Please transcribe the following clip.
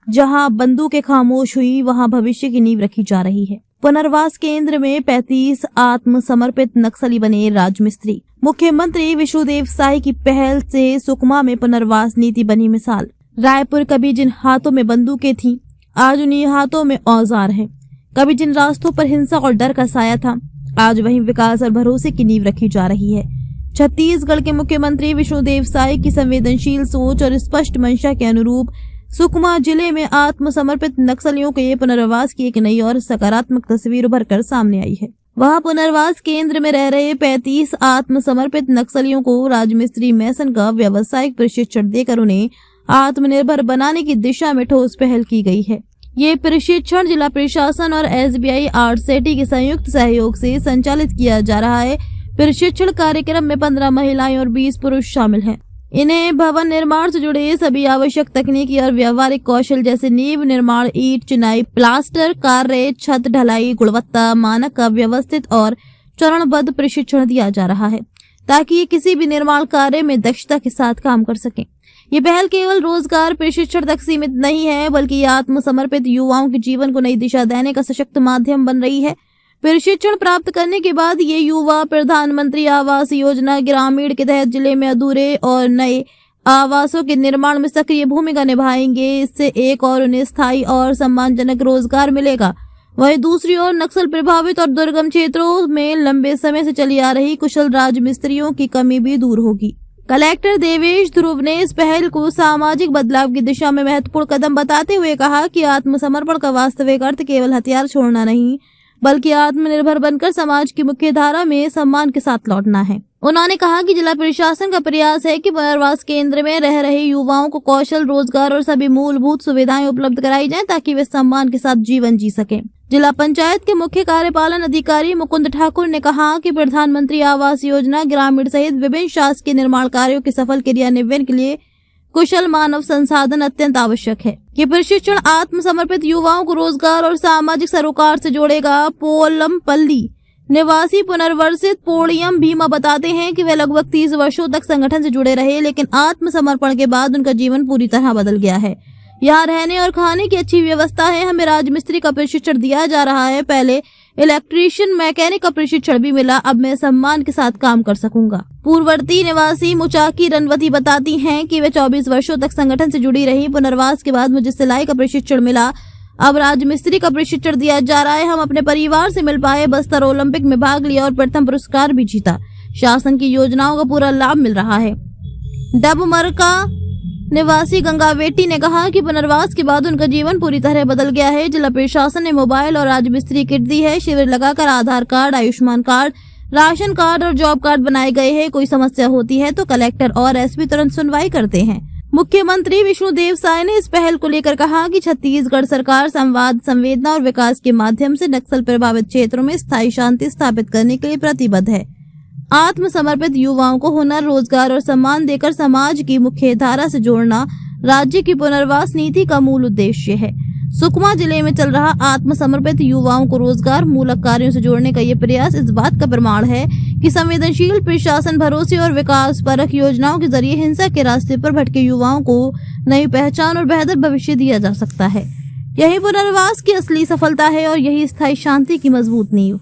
जहां बंदूकें खामोश हुई, वहां भविष्य की नींव रखी जा रही है। पुनर्वास केंद्र में 35 आत्मसमर्पित नक्सली बने राजमिस्त्री। मुख्यमंत्री विष्णुदेव साय की पहल से सुकमा में पुनर्वास नीति बनी मिसाल। रायपुर कभी जिन हाथों में बंदूकें थीं, आज उन्हीं हाथों में औजार हैं। कभी जिन रास्तों पर हिंसा और डर का साया था, आज वहीं विकास और भरोसे की नींव रखी जा रही है। छत्तीसगढ़ के मुख्यमंत्री विष्णुदेव साय की संवेदनशील सोच और स्पष्ट मंशा के अनुरूप सुकमा जिले में आत्मसमर्पित नक्सलियों के पुनर्वास की एक नई और सकारात्मक तस्वीर उभर कर सामने आई है। वहां पुनर्वास केंद्र में रह रहे 35 आत्मसमर्पित नक्सलियों को राजमिस्त्री मैसन का व्यावसायिक प्रशिक्षण देकर उन्हें आत्मनिर्भर बनाने की दिशा में ठोस पहल की गई है। ये प्रशिक्षण जिला प्रशासन और SBI आरसेटी के संयुक्त सहयोग से संचालित किया जा रहा है। प्रशिक्षण कार्यक्रम में 15 महिलाएं और 20 पुरुष शामिल हैं। इन्हें भवन निर्माण से जुड़े सभी आवश्यक तकनीकी और व्यवहारिक कौशल जैसे नींव निर्माण, ईंट चिनाई, प्लास्टर कार्य, छत ढलाई, गुणवत्ता मानक का व्यवस्थित और चरणबद्ध प्रशिक्षण दिया जा रहा है, ताकि ये किसी भी निर्माण कार्य में दक्षता के साथ काम कर सकें। ये पहल केवल रोजगार प्रशिक्षण तक सीमित नहीं है, बल्कि ये आत्मसमर्पित युवाओं के जीवन को नई दिशा देने का सशक्त माध्यम बन रही है। प्रशिक्षण प्राप्त करने के बाद ये युवा प्रधानमंत्री आवास योजना ग्रामीण के तहत जिले में अधूरे और नए आवासों के निर्माण में सक्रिय भूमिका निभाएंगे। इससे एक और उन्हें स्थायी और सम्मानजनक रोजगार मिलेगा। वहीं दूसरी ओर नक्सल प्रभावित और दुर्गम क्षेत्रों में लंबे समय से चली आ रही कुशल राजमिस्त्रियों की कमी भी दूर होगी। कलेक्टर देवेश ध्रुव ने इस पहल को सामाजिक बदलाव की दिशा में महत्वपूर्ण कदम बताते हुए कहा कि आत्मसमर्पण का वास्तविक अर्थ केवल हथियार छोड़ना नहीं, बल्कि आत्मनिर्भर बनकर समाज की मुख्य धारा में सम्मान के साथ लौटना है। उन्होंने कहा कि जिला प्रशासन का प्रयास है कि पुनर्वास केंद्र में रह रहे युवाओं को कौशल, रोजगार और सभी मूलभूत सुविधाएं उपलब्ध कराई जाएं, ताकि वे सम्मान के साथ जीवन जी सकें। जिला पंचायत के मुख्य कार्यपालन अधिकारी मुकुंद ठाकुर ने कहा कि प्रधानमंत्री आवास योजना ग्रामीण सहित विभिन्न शासकीय निर्माण कार्यों के सफल क्रियान्वयन के लिए कुशल मानव संसाधन अत्यंत आवश्यक है। ये प्रशिक्षण आत्मसमर्पित युवाओं को रोजगार और सामाजिक सरोकार से जोड़ेगा। पोलमपल्ली निवासी पुनर्वसित पोड़ियम भीमा बताते हैं कि वे लगभग 30 वर्षों तक संगठन से जुड़े रहे, लेकिन आत्मसमर्पण के बाद उनका जीवन पूरी तरह बदल गया है। यहाँ रहने और खाने की अच्छी व्यवस्था है। हमें राजमिस्त्री का प्रशिक्षण दिया जा रहा है। पहले इलेक्ट्रीशियन, मैकेनिक का प्रशिक्षण भी मिला। अब मैं सम्मान के साथ काम कर सकूंगा। पूर्ववर्ती निवासी मुचाकी रनवती बताती हैं कि वे 24 वर्षों तक संगठन से जुड़ी रही। पुनर्वास के बाद मुझे सिलाई का प्रशिक्षण मिला। अब राजमिस्त्री का प्रशिक्षण दिया जा रहा है। हम अपने परिवार से मिल पाए, बस्तर ओलंपिक में भाग लिया और प्रथम पुरस्कार भी जीता। शासन की योजनाओं का पूरा लाभ मिल रहा है। डबमरका निवासी गंगावेटी ने कहा कि पुनर्वास के बाद उनका जीवन पूरी तरह बदल गया है। जिला प्रशासन ने मोबाइल और राजमिस्त्री किट दी है। शिविर लगाकर Aadhaar card, Ayushman card, ration card और जॉब कार्ड बनाए गए हैं। कोई समस्या होती है तो कलेक्टर और SP तुरंत सुनवाई करते हैं। मुख्यमंत्री विष्णुदेव साय ने इस पहल को लेकर कहा कि छत्तीसगढ़ सरकार संवाद, संवेदना और विकास के माध्यम से नक्सल प्रभावित क्षेत्रों में स्थायी शांति स्थापित करने के लिए प्रतिबद्ध है। आत्मसमर्पित युवाओं को हुनर, रोजगार और सम्मान देकर समाज की मुख्य धारा से जोड़ना राज्य की पुनर्वास नीति का मूल उद्देश्य है। सुकमा जिले में चल रहा आत्मसमर्पित युवाओं को रोजगार मूलक कार्यों से जोड़ने का ये प्रयास इस बात का प्रमाण है कि संवेदनशील प्रशासन, भरोसे और विकास परक योजनाओं के जरिए हिंसा के रास्ते पर भटके युवाओं को नई पहचान और बेहतर भविष्य दिया जा सकता है। यही पुनर्वास की असली सफलता है और यही स्थायी शांति की मजबूत नींव।